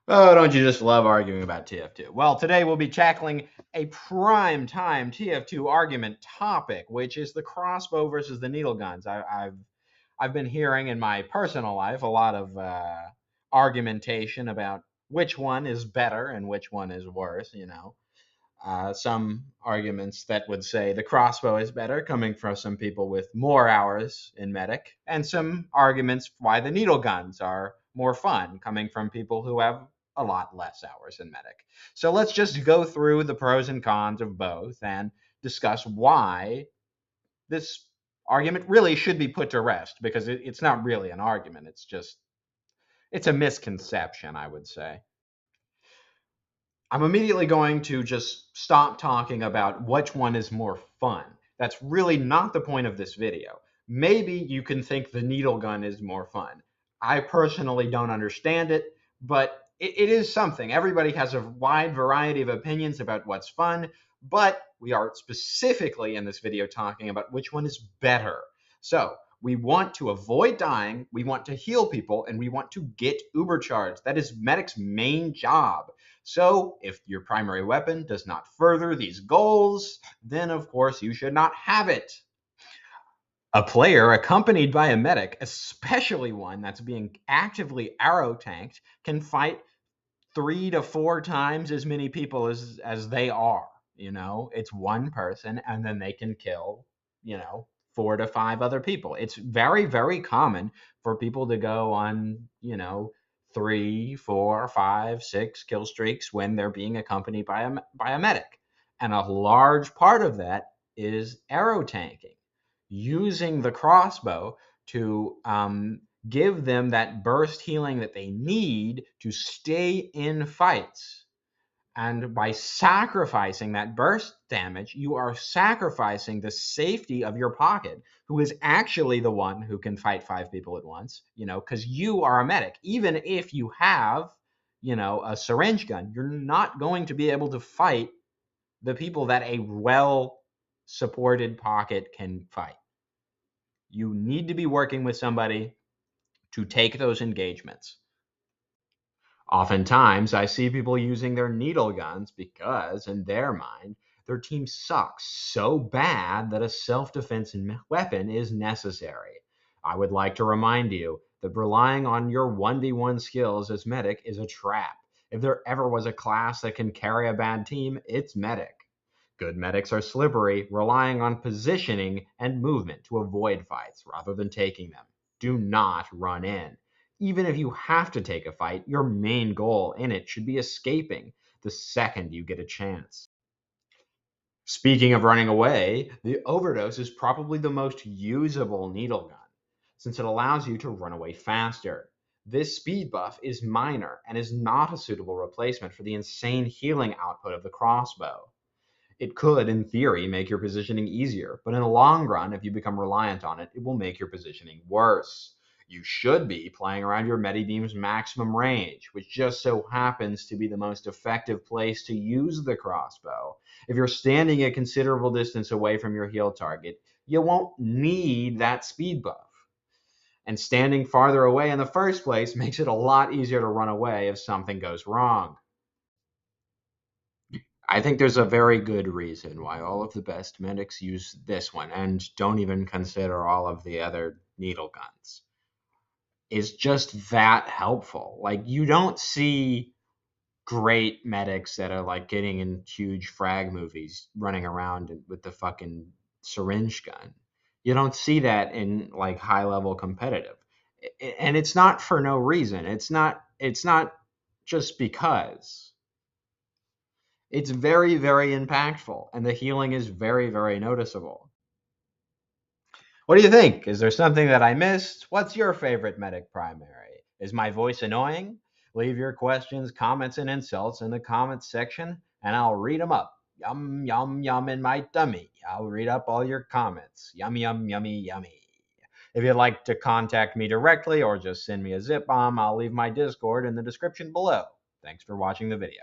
Oh, don't you just love arguing about TF2? Well, today we'll be tackling a prime time TF2 argument topic, which is the crossbow versus the needle guns. I've been hearing in my personal life a lot of argumentation about which one is better and which one is worse. Some arguments that would say the crossbow is better, coming from some people with more hours in medic, and some arguments why the needle guns are more fun, coming from people who have a lot less hours in medic. So let's just go through the pros and cons of both and discuss why this argument really should be put to rest, because it's not really an argument. It's a misconception, I would say. I'm immediately going to just stop talking about which one is more fun. That's really not the point of this video. Maybe you can think the needle gun is more fun. I personally don't understand it, but it is something. Everybody has a wide variety of opinions about what's fun, but we are specifically in this video talking about which one is better. So we want to avoid dying, we want to heal people, and we want to get uber charged. That is medic's main job. So if your primary weapon does not further these goals, then of course you should not have it. A player accompanied by a medic, especially one that's being actively arrow tanked, can fight 3 to 4 times as many people as they are. It's one person, and then they can kill, 4 to 5 other people. It's very, very common for people to go on, 3, 4, 5, 6 kill streaks when they're being accompanied by a medic. And a large part of that is arrow tanking, using the crossbow to give them that burst healing that they need to stay in fights. And by sacrificing that burst damage, you are sacrificing the safety of your pocket, who is actually the one who can fight 5 people at once, because you are a medic. Even if you have, a syringe gun, you're not going to be able to fight the people that a well supported pocket can fight. You need to be working with somebody to take those engagements. Oftentimes, I see people using their needle guns because, in their mind, their team sucks so bad that a self-defense weapon is necessary. I would like to remind you that relying on your 1v1 skills as medic is a trap. If there ever was a class that can carry a bad team, it's medic. Good medics are slippery, relying on positioning and movement to avoid fights rather than taking them. Do not run in. Even if you have to take a fight, your main goal in it should be escaping the second you get a chance. Speaking of running away, the overdose is probably the most usable needle gun, since it allows you to run away faster. This speed buff is minor and is not a suitable replacement for the insane healing output of the crossbow. It could, in theory, make your positioning easier, but in the long run, if you become reliant on it, it will make your positioning worse. You should be playing around your Medibeam's maximum range, which just so happens to be the most effective place to use the crossbow. If you're standing a considerable distance away from your heal target, you won't need that speed buff. And standing farther away in the first place makes it a lot easier to run away if something goes wrong. I think there's a very good reason why all of the best medics use this one and don't even consider all of the other needle guns. It's just that helpful. Like, you don't see great medics that are like getting in huge frag movies running around with the fucking syringe gun. You don't see that in like high level competitive. And it's not for no reason. It's not just because. It's very, very impactful, and the healing is very, very noticeable. What do you think? Is there something that I missed? What's your favorite medic primary? Is my voice annoying? Leave your questions, comments, and insults in the comments section, and I'll read them up. Yum, yum, yum in my tummy. I'll read up all your comments. Yum, yum, yummy, yummy. If you'd like to contact me directly or just send me a zip bomb, I'll leave my Discord in the description below. Thanks for watching the video.